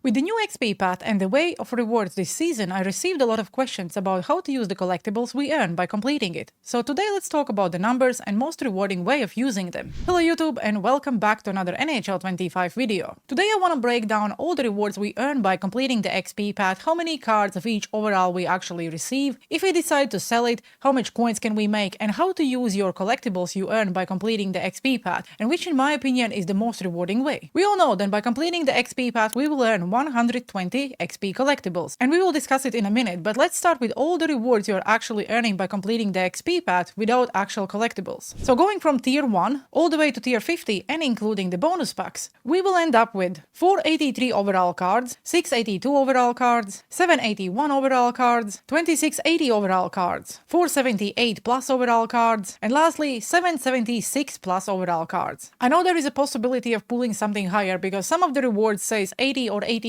With the new XP path and the way of rewards this season, I received a lot of questions about how to use the collectibles we earn by completing it. So today let's talk about the numbers and most rewarding way of using them. Hello YouTube and welcome back to another NHL 25 video. Today I want to break down all the rewards we earn by completing the XP path, how many cards of each overall we actually receive, if we decide to sell it, how much coins can we make, and how to use your collectibles you earn by completing the XP path, and which in my opinion is the most rewarding way. We all know that by completing the XP path we will earn 120 XP collectibles, and we will discuss it in a minute, but let's start with all the rewards you're actually earning by completing the XP path without actual collectibles. So going from tier 1 all the way to tier 50 and including the bonus packs, we will end up with 483 overall cards, 682 overall cards, 781 overall cards, 2680 overall cards, 478 plus overall cards, and lastly 776 plus overall cards. I know there is a possibility of pulling something higher because some of the rewards says 80 or 85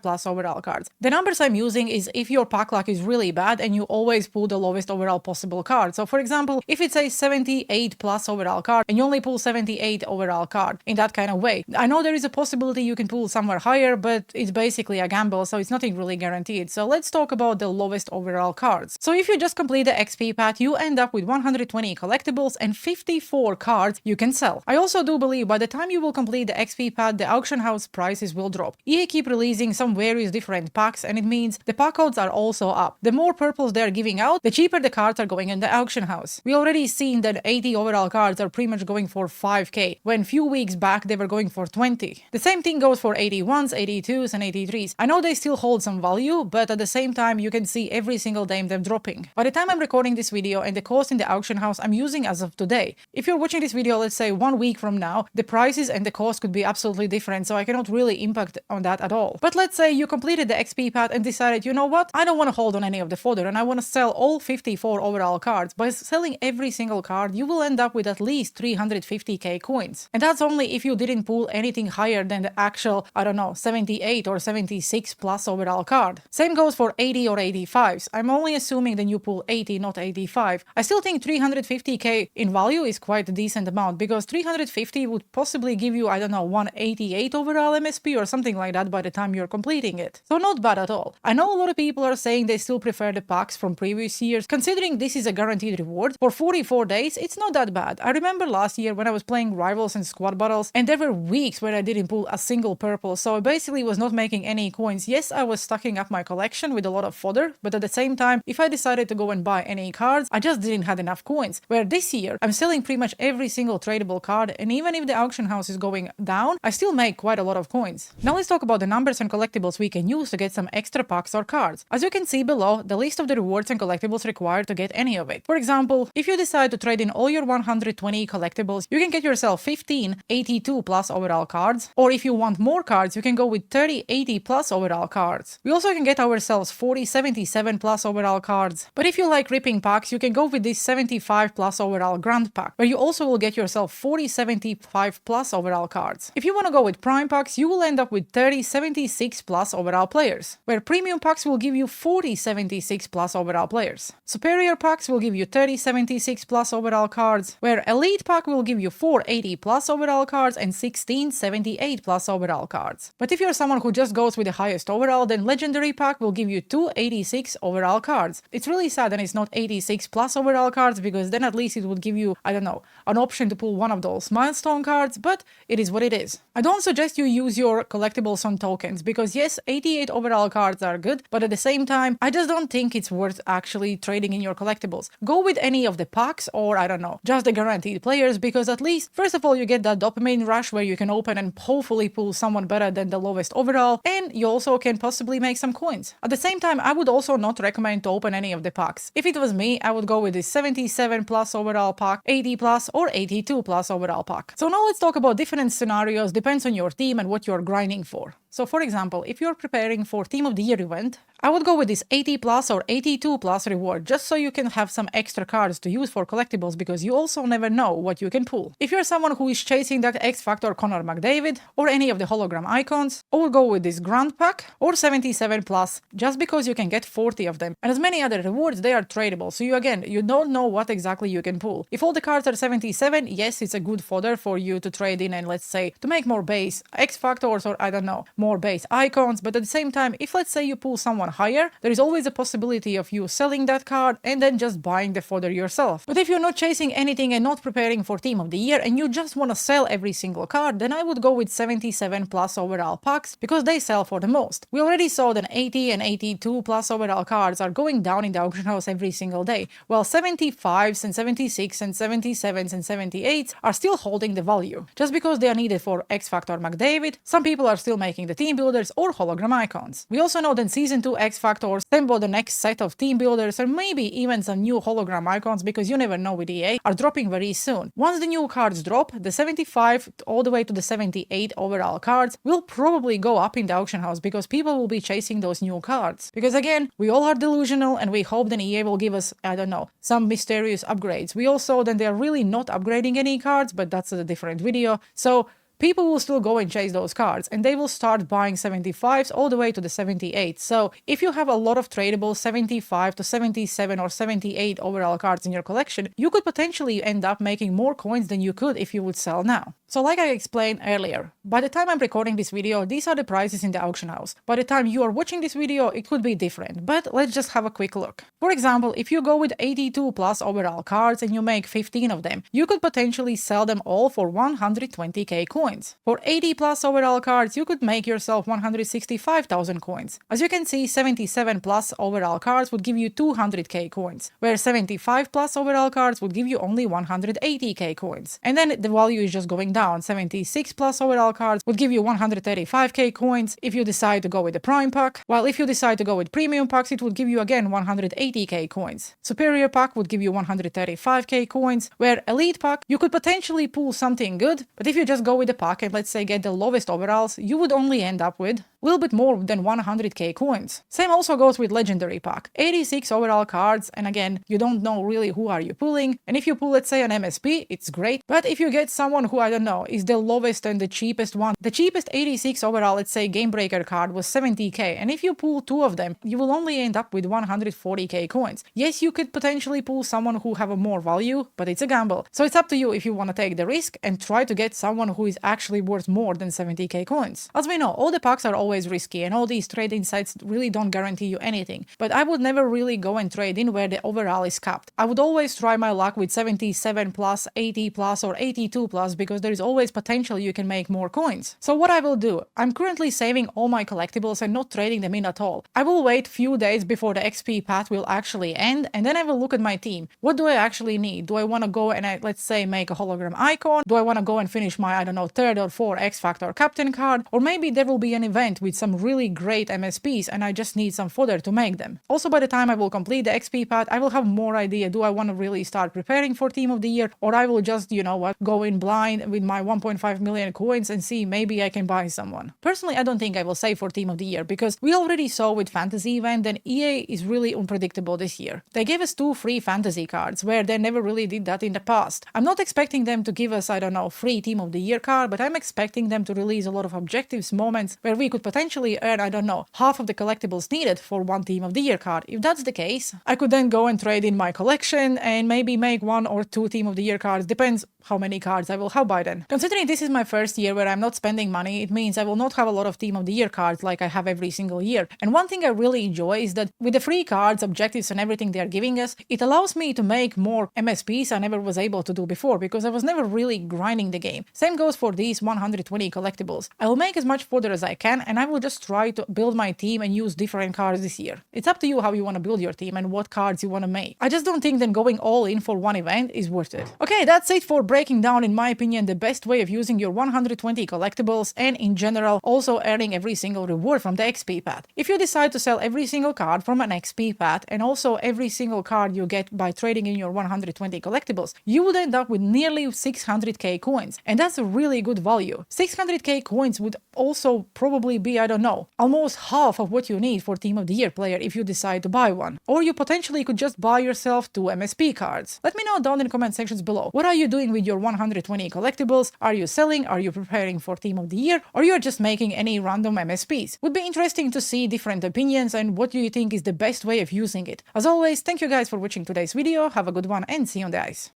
plus overall cards. The numbers I'm using is if your pack luck is really bad and you always pull the lowest overall possible card. So for example, if it says 78 plus overall card and you only pull 78 overall card in that kind of way, I know there is a possibility you can pull somewhere higher, but it's basically a gamble, so it's nothing really guaranteed. So let's talk about the lowest overall cards. So if you just complete the XP path, you end up with 120 collectibles and 54 cards you can sell. I also do believe by the time you will complete the XP path, the auction house prices will drop. EA keep releasing some various different packs, and it means the pack codes are also up. The more purples they're giving out, the cheaper the cards are going in the auction house. We already seen that 80 overall cards are pretty much going for 5k, when few weeks back they were going for 20. The same thing goes for 81s, 82s and 83s. I know they still hold some value, but at the same time you can see every single day them dropping. By the time I'm recording this video and the cost in the auction house I'm using as of today, if you're watching this video let's say 1 week from now, the prices and the cost could be absolutely different, so I cannot really impact on that at all. But let's say you completed the XP path and decided, you know what, I don't want to hold on any of the fodder and I want to sell all 54 overall cards. By selling every single card, you will end up with at least 350k coins. And that's only if you didn't pull anything higher than the actual, I don't know, 78 or 76 plus overall card. Same goes for 80 or 85s. I'm only assuming that you pull 80, not 85. I still think 350k in value is quite a decent amount because 350 would possibly give you, I don't know, 188 overall MSP or something like that by the time you're completing it. So not bad at all. I know a lot of people are saying they still prefer the packs from previous years. Considering this is a guaranteed reward for 44 days, it's not that bad. I remember last year when I was playing rivals and squad battles and there were weeks where I didn't pull a single purple, so I basically was not making any coins. Yes, I was stocking up my collection with a lot of fodder, but at the same time, if I decided to go and buy any cards, I just didn't have enough coins. Where this year, I'm selling pretty much every single tradable card, and even if the auction house is going down, I still make quite a lot of coins. Now let's talk about the numbers and collectibles we can use to get some extra packs or cards. As you can see below, the list of the rewards and collectibles required to get any of it. For example, if you decide to trade in all your 120 collectibles, you can get yourself 15 82 plus overall cards, or if you want more cards, you can go with 30 80 plus overall cards. We also can get ourselves 40 77 plus overall cards, but if you like ripping packs, you can go with this 75 plus overall grand pack, where you also will get yourself 40 75 plus overall cards. If you want to go with prime packs, you will end up with 30 76 plus overall players, where premium packs will give you 40 76 plus overall players. Superior packs will give you 30 76 plus overall cards, where elite pack will give you 480 plus overall cards and 16 78 plus overall cards. But if you're someone who just goes with the highest overall, then legendary pack will give you 286 overall cards. It's really sad that it's not 86 plus overall cards, because then at least it would give you, I don't know, an option to pull one of those milestone cards, but it is what it is. I don't suggest you use your collectibles on tokens, because yes, 88 overall cards are good, but at the same time, I just don't think it's worth actually trading in your collectibles. Go with any of the packs or, I don't know, just the guaranteed players, because at least, first of all, you get that dopamine rush where you can open and hopefully pull someone better than the lowest overall, and you also can possibly make some coins. At the same time, I would also not recommend to open any of the packs. If it was me, I would go with this 77 plus overall pack, 80 plus or 82 plus overall pack. So now let's talk about different scenarios, depends on your team and what you're grinding for. So for example, if you're preparing for Team of the Year event, I would go with this 80 plus or 82 plus reward just so you can have some extra cards to use for collectibles because you also never know what you can pull. If you're someone who is chasing that X Factor Connor McDavid or any of the hologram icons, I would go with this Grand Pack or 77 plus just because you can get 40 of them. And as many other rewards, they are tradable, so you don't know what exactly you can pull. If all the cards are 77, yes, it's a good fodder for you to trade in and let's say to make more base X Factors or I don't know, more base icons, but at the same time, if let's say you pull someone higher, there is always a possibility of you selling that card and then just buying the fodder yourself. But if you're not chasing anything and not preparing for Team of the Year and you just want to sell every single card, then I would go with 77 plus overall packs because they sell for the most. We already saw that 80 and 82 plus overall cards are going down in the auction house every single day, while 75s and 76 and 77s and 78s are still holding the value. Just because they are needed for X Factor McDavid, some people are still making the team builders or hologram icons. We also know that Season 2 X Factors tempo the next set of team builders or maybe even some new hologram icons because you never know with EA are dropping very soon. Once the new cards drop, the 75 all the way to the 78 overall cards will probably go up in the auction house because people will be chasing those new cards. Because again, we all are delusional and we hope that EA will give us, I don't know, some mysterious upgrades. We all saw that they are really not upgrading any cards, but that's a different video. So people will still go and chase those cards and they will start buying 75s all the way to the 78. So if you have a lot of tradable 75 to 77 or 78 overall cards in your collection, you could potentially end up making more coins than you could if you would sell now. So like I explained earlier, by the time I'm recording this video, these are the prices in the auction house. By the time you are watching this video, it could be different, but let's just have a quick look. For example, if you go with 82 plus overall cards and you make 15 of them, you could potentially sell them all for 120k coins. For 80 plus overall cards, you could make yourself 165,000 coins. As you can see, 77 plus overall cards would give you 200k coins, where 75 plus overall cards would give you only 180k coins. And then the value is just going down. 76 plus overall cards would give you 135k coins if you decide to go with the Prime pack, while if you decide to go with Premium packs, it would give you again 180k coins. Superior pack would give you 135k coins, where Elite pack, you could potentially pull something good, but if you just go with the pack and let's say get the lowest overalls, you would only end up with a little bit more than 100k coins. Same also goes with Legendary pack. 86 overall cards, and again, you don't know really who are you pulling, and if you pull let's say an MSP, it's great, but if you get someone who I don't know is the lowest and the cheapest one, the cheapest 86 overall let's say Game Breaker card was 70k, and if you pull two of them, you will only end up with 140k coins. Yes, you could potentially pull someone who have a more value, but it's a gamble. So it's up to you if you want to take the risk and try to get someone who is actually worth more than 70k coins. As we know, all the packs are always risky and all these trading sites really don't guarantee you anything, but I would never really go and trade in where the overall is capped. I would always try my luck with 77 plus, 80 plus or 82 plus because there is always potential you can make more coins. So what I will do, I'm currently saving all my collectibles and not trading them in at all. I will wait few days before the XP path will actually end and then I will look at my team. What do I actually need? Do I want to go and let's say make a hologram icon? Do I want to go and finish my I don't know third or fourth X Factor captain card? Or maybe there will be an event with some really great MSPs and I just need some fodder to make them. Also by the time I will complete the XP path, I will have more idea, do I want to really start preparing for Team of the Year or I will just, you know what, go in blind with my 1.5 million coins and see maybe I can buy someone. Personally, I don't think I will save for Team of the Year because we already saw with Fantasy event that EA is really unpredictable this year. They gave us 2 free fantasy cards where they never really did that in the past. I'm not expecting them to give us, I don't know, free Team of the Year card, but I'm expecting them to release a lot of objectives moments where we could potentially earn, I don't know, half of the collectibles needed for one Team of the Year card. If that's the case, I could then go and trade in my collection and maybe make 1 or 2 Team of the Year cards, depends how many cards I will have by then. Considering this is my first year where I'm not spending money, it means I will not have a lot of Team of the Year cards like I have every single year. And one thing I really enjoy is that with the free cards, objectives and everything they are giving us, it allows me to make more MSPs I never was able to do before because I was never really grinding the game. Same goes for these 120 collectibles. I will make as much fodder as I can and I will just try to build my team and use different cards this year. It's up to you how you want to build your team and what cards you want to make. I just don't think that going all in for one event is worth it. Okay, that's it for breaking down, in my opinion, the best way of using your 120 collectibles and in general also earning every single reward from the XP path. If you decide to sell every single card from an XP path and also every single card you get by trading in your 120 collectibles, you would end up with nearly 600k coins, and that's a really good value. 600k coins would also probably be, I don't know, almost half of what you need for Team of the Year player if you decide to buy one. Or you potentially could just buy yourself 2 MSP cards. Let me know down in the comment sections below. What are you doing with your 120 collectibles? Are you selling? Are you preparing for Team of the Year? Or you're just making any random MSPs? Would be interesting to see different opinions and what do you think is the best way of using it. As always, thank you guys for watching today's video. Have a good one and see you on the ice.